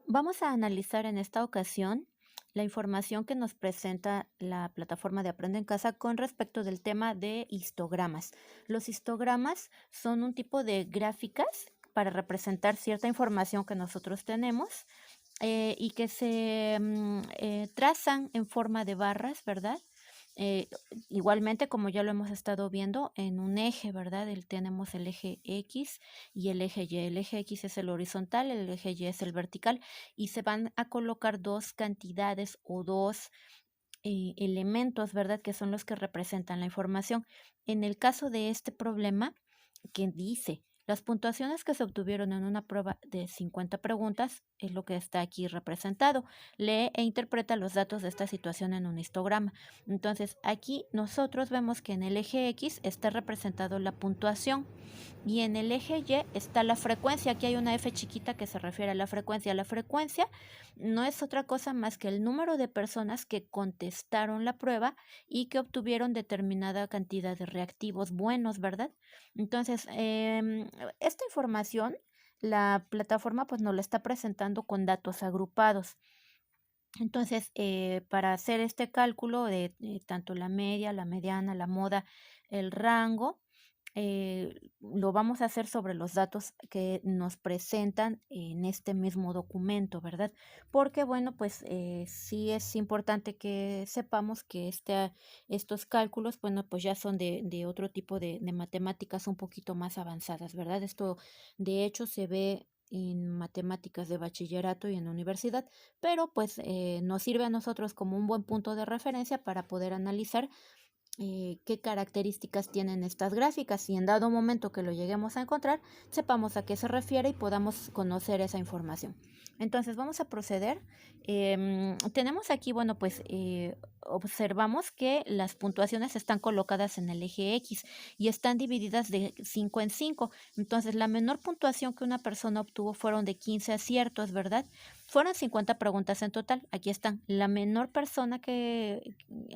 Vamos a analizar en esta ocasión la información que nos presenta la plataforma de Aprende en Casa con respecto del tema de histogramas. Los histogramas son un tipo de gráficas para representar cierta información que nosotros tenemos y que se trazan en forma de barras, ¿verdad? Eh, Igualmente, como ya lo hemos estado viendo, en un eje, ¿verdad? Tenemos el eje X y el eje Y. El eje X es el horizontal, el eje Y es el vertical y se van a colocar dos cantidades o dos elementos, ¿verdad? Que son los que representan la información. En el caso de este problema, que dice, las puntuaciones que se obtuvieron en una prueba de 50 preguntas es lo que está aquí representado. Lee e interpreta los datos de esta situación en un histograma. Entonces, aquí nosotros vemos que en el eje X está representado la puntuación y en el eje Y está la frecuencia. Aquí hay una F chiquita que se refiere a la frecuencia. La frecuencia no es otra cosa más que el número de personas que contestaron la prueba y que obtuvieron determinada cantidad de reactivos buenos, ¿verdad? Entonces, esta información, la plataforma pues nos la está presentando con datos agrupados. Entonces, para hacer este cálculo de tanto la media, la mediana, la moda, el rango, lo vamos a hacer sobre los datos que nos presentan en este mismo documento, ¿verdad? Porque, bueno, pues sí es importante que sepamos que estos cálculos, bueno, pues ya son de otro tipo de matemáticas un poquito más avanzadas, ¿verdad? Esto, de hecho, se ve en matemáticas de bachillerato y en universidad, pero pues nos sirve a nosotros como un buen punto de referencia para poder analizar qué características tienen estas gráficas y en dado momento que lo lleguemos a encontrar, sepamos a qué se refiere y podamos conocer esa información. Entonces vamos a proceder. Tenemos aquí, bueno, pues observamos que las puntuaciones están colocadas en el eje X y están divididas de 5 en 5. Entonces la menor puntuación que una persona obtuvo fueron de 15 aciertos, ¿verdad? Fueron 50 preguntas en total. Aquí están. La menor persona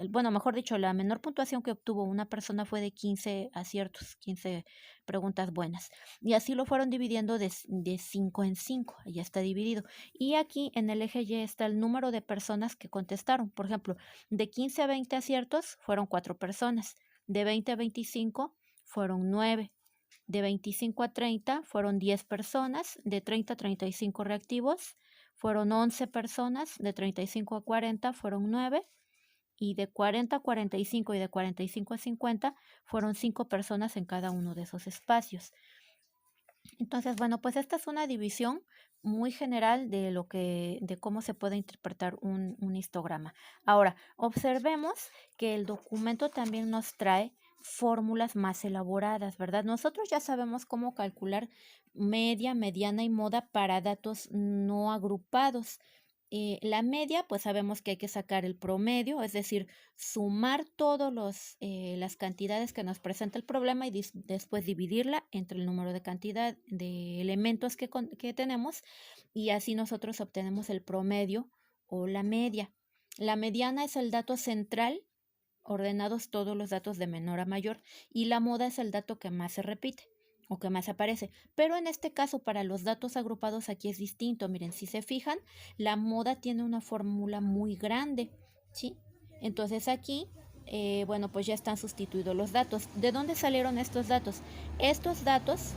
bueno, mejor dicho, la menor puntuación que obtuvo una persona fue de 15 aciertos, 15 preguntas buenas. Y así lo fueron dividiendo de 5 en 5. Ya está dividido. Y aquí en el eje Y está el número de personas que contestaron. Por ejemplo, de 15 a 20 aciertos fueron 4 personas. De 20 a 25 fueron 9. De 25 a 30 fueron 10 personas. De 30 a 35 reactivos fueron 11 personas. De 35 a 40 fueron 9 y de 40 a 45 y de 45 a 50 fueron 5 personas en cada uno de esos espacios. Entonces, bueno, pues esta es una división muy general de cómo se puede interpretar un histograma. Ahora, observemos que el documento también nos trae fórmulas más elaboradas, ¿verdad? Nosotros ya sabemos cómo calcular media, mediana y moda para datos no agrupados. La media, pues sabemos que hay que sacar el promedio, es decir, sumar todas las cantidades que nos presenta el problema y después dividirla entre el número de cantidad de elementos que tenemos y así nosotros obtenemos el promedio o la media. La mediana es el dato central, ordenados todos los datos de menor a mayor, y la moda es el dato que más se repite o que más aparece. Pero en este caso, para los datos agrupados aquí es distinto. Miren, si se fijan, la moda tiene una fórmula muy grande, ¿sí? Entonces aquí, bueno, pues ya están sustituidos los datos. ¿De dónde salieron estos datos? Estos datos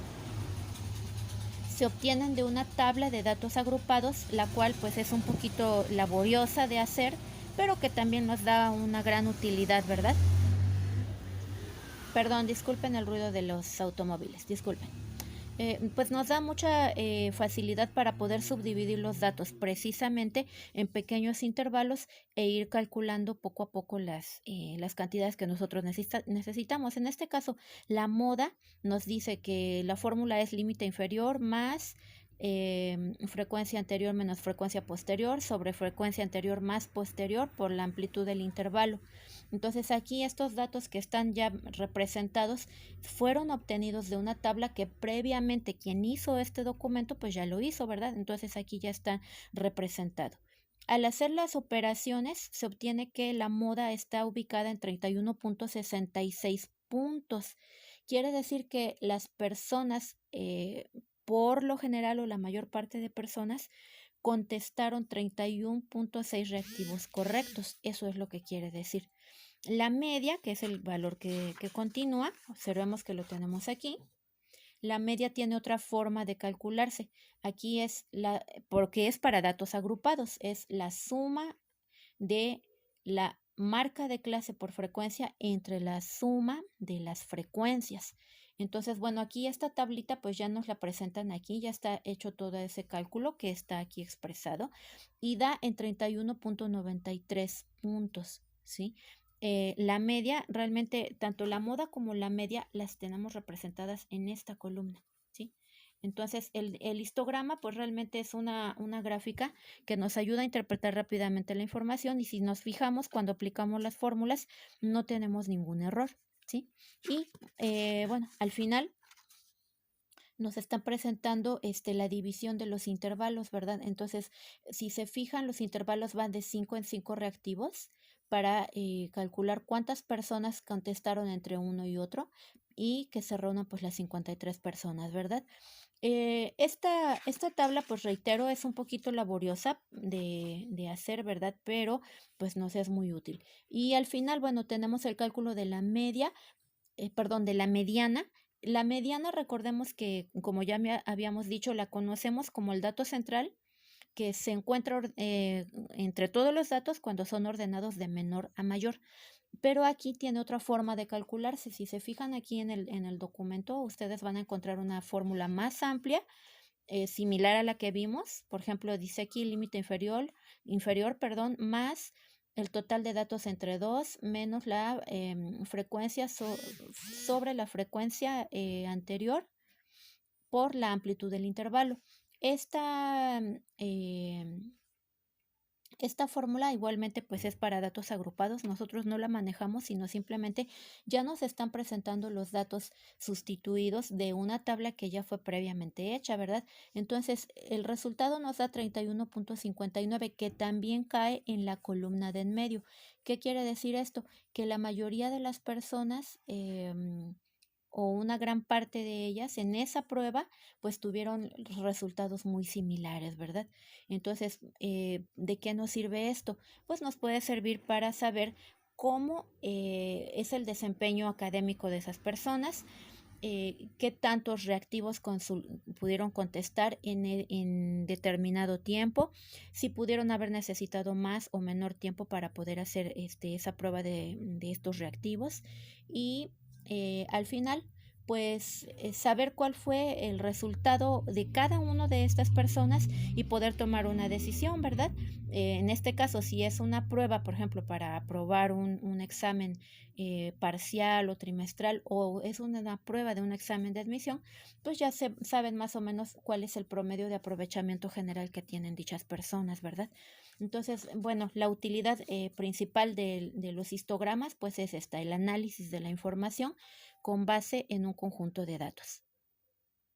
se obtienen de una tabla de datos agrupados, la cual pues es un poquito laboriosa de hacer, pero que también nos da una gran utilidad, ¿verdad? Perdón, disculpen el ruido de los automóviles, disculpen. Pues nos da mucha facilidad para poder subdividir los datos precisamente en pequeños intervalos e ir calculando poco a poco las cantidades que nosotros necesitamos. En este caso, la moda nos dice que la fórmula es límite inferior más frecuencia anterior menos frecuencia posterior sobre frecuencia anterior más posterior por la amplitud del intervalo. Entonces aquí estos datos que están ya representados fueron obtenidos de una tabla que previamente quien hizo este documento pues ya lo hizo, ¿verdad? Entonces aquí ya está representado. Al hacer las operaciones se obtiene que la moda está ubicada en 31.66 puntos. Quiere decir que las personas, por lo general o la mayor parte de personas, contestaron 31.6 reactivos correctos. Eso es lo que quiere decir. La media, que es el valor que continúa, observemos que lo tenemos aquí. La media tiene otra forma de calcularse. Aquí porque es para datos agrupados, es la suma de la marca de clase por frecuencia entre la suma de las frecuencias. Entonces, bueno, aquí esta tablita pues ya nos la presentan aquí, ya está hecho todo ese cálculo que está aquí expresado y da en 31.93 puntos, ¿sí? La media, realmente, tanto la moda como la media las tenemos representadas en esta columna, ¿sí? Entonces, el histograma, pues realmente es una gráfica que nos ayuda a interpretar rápidamente la información y si nos fijamos cuando aplicamos las fórmulas, no tenemos ningún error, ¿sí? Y bueno, al final nos están presentando la división de los intervalos, ¿verdad? Entonces, si se fijan, los intervalos van de 5 en 5 reactivos para calcular cuántas personas contestaron entre uno y otro y que se reúnan pues las 53 personas, ¿verdad? Esta tabla, pues reitero, es un poquito laboriosa de hacer, ¿verdad? Pero pues nos es muy útil. Y al final, bueno, tenemos el cálculo de la media, perdón, de la mediana. La mediana, recordemos que, como ya habíamos dicho, la conocemos como el dato central que se encuentra entre todos los datos cuando son ordenados de menor a mayor. Pero aquí tiene otra forma de calcularse. Si se fijan aquí en el documento, ustedes van a encontrar una fórmula más amplia, similar a la que vimos. Por ejemplo, dice aquí límite inferior, más el total de datos entre 2 menos la frecuencia sobre la frecuencia anterior por la amplitud del intervalo. Esta fórmula igualmente pues es para datos agrupados, nosotros no la manejamos, sino simplemente ya nos están presentando los datos sustituidos de una tabla que ya fue previamente hecha, ¿verdad? Entonces el resultado nos da 31.59 que también cae en la columna de en medio. ¿Qué quiere decir esto? Que la mayoría de las personas o una gran parte de ellas en esa prueba pues tuvieron resultados muy similares, ¿verdad? Entonces, ¿de qué nos sirve esto? Pues nos puede servir para saber cómo es el desempeño académico de esas personas, qué tantos reactivos pudieron contestar en determinado tiempo, si pudieron haber necesitado más o menor tiempo para poder hacer esa prueba de estos reactivos y al final pues saber cuál fue el resultado de cada una de estas personas y poder tomar una decisión, ¿verdad? En este caso, si es una prueba, por ejemplo, para aprobar un examen parcial o trimestral o es una prueba de un examen de admisión, pues ya saben más o menos cuál es el promedio de aprovechamiento general que tienen dichas personas, ¿verdad? Entonces, bueno, la utilidad principal de los histogramas pues es esta, el análisis de la información con base en un conjunto de datos.